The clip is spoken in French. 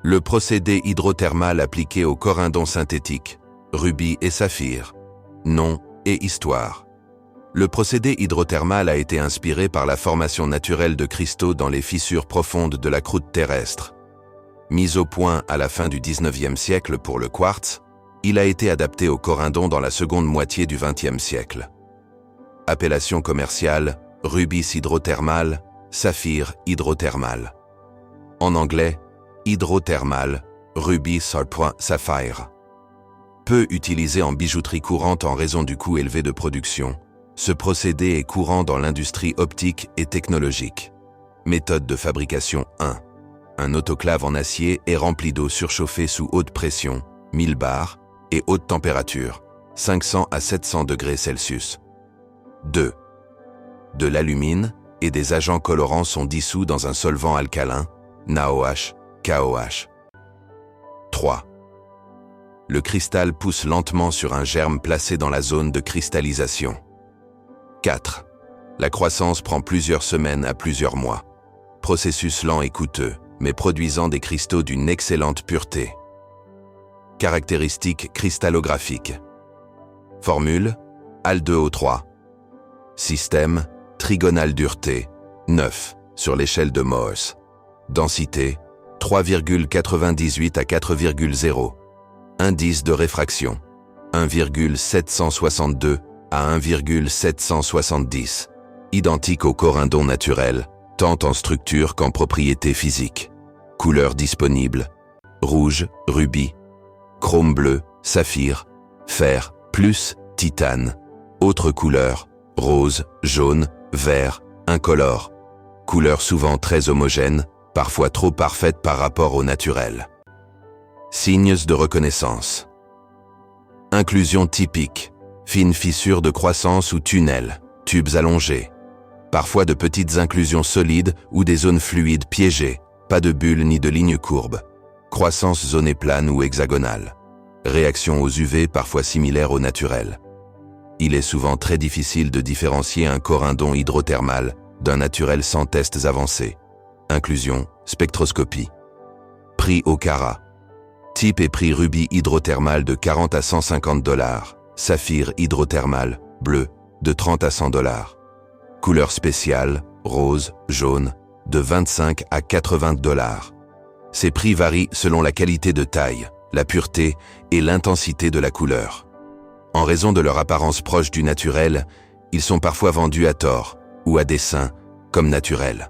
Le procédé hydrothermal appliqué aux corindons synthétiques, rubis et saphir. Nom et histoire. Le procédé hydrothermal a été inspiré par la formation naturelle de cristaux dans les fissures profondes de la croûte terrestre. Mis au point à la fin du XIXe siècle pour le quartz, il a été adapté au corindon dans la seconde moitié du XXe siècle. Appellation commerciale, rubis hydrothermal, saphir hydrothermal. En anglais, hydrothermal, rubis sapphire. Peu utilisé en bijouterie courante en raison du coût élevé de production, ce procédé est courant dans l'industrie optique et technologique. Méthode de fabrication 1. Un autoclave en acier est rempli d'eau surchauffée sous haute pression, 1000 bars, et haute température, 500 à 700 degrés Celsius. 2. De l'alumine et des agents colorants sont dissous dans un solvant alcalin, NaOH, KOH. 3. Le cristal pousse lentement sur un germe placé dans la zone de cristallisation. 4. La croissance prend plusieurs semaines à plusieurs mois. Processus lent et coûteux, mais produisant des cristaux d'une excellente pureté. Caractéristiques cristallographiques. Formule, Al2O3. Système, trigonale dureté, 9, sur l'échelle de Mohs. Densité, 3,98 à 4,0. Indice de réfraction, 1,762 à 1,770. Identique au corindon naturel, tant en structure qu'en propriété physique. Couleurs disponibles, rouge, rubis, chrome bleu, saphir, fer, plus, titane. Autres couleurs, rose, jaune, vert, incolore. Couleurs souvent très homogènes, parfois trop parfaites par rapport au naturel. Signes de reconnaissance. Inclusion typique, fines fissures de croissance ou tunnels, tubes allongés. Parfois de petites inclusions solides ou des zones fluides piégées, pas de bulles ni de lignes courbes. Croissance zonée plane ou hexagonale. Réaction aux UV parfois similaire au naturel. Il est souvent très difficile de différencier un corindon hydrothermal d'un naturel sans tests avancés. Inclusion, spectroscopie. Prix au carat. Type et prix rubis hydrothermal de 40 à 150 $. Saphir hydrothermal, bleu, de 30 à 100 $. Couleur spéciale, rose, jaune, de 25 à 80 $. Ces prix varient selon la qualité de taille, la pureté et l'intensité de la couleur. En raison de leur apparence proche du naturel, ils sont parfois vendus à tort ou à dessein comme naturels.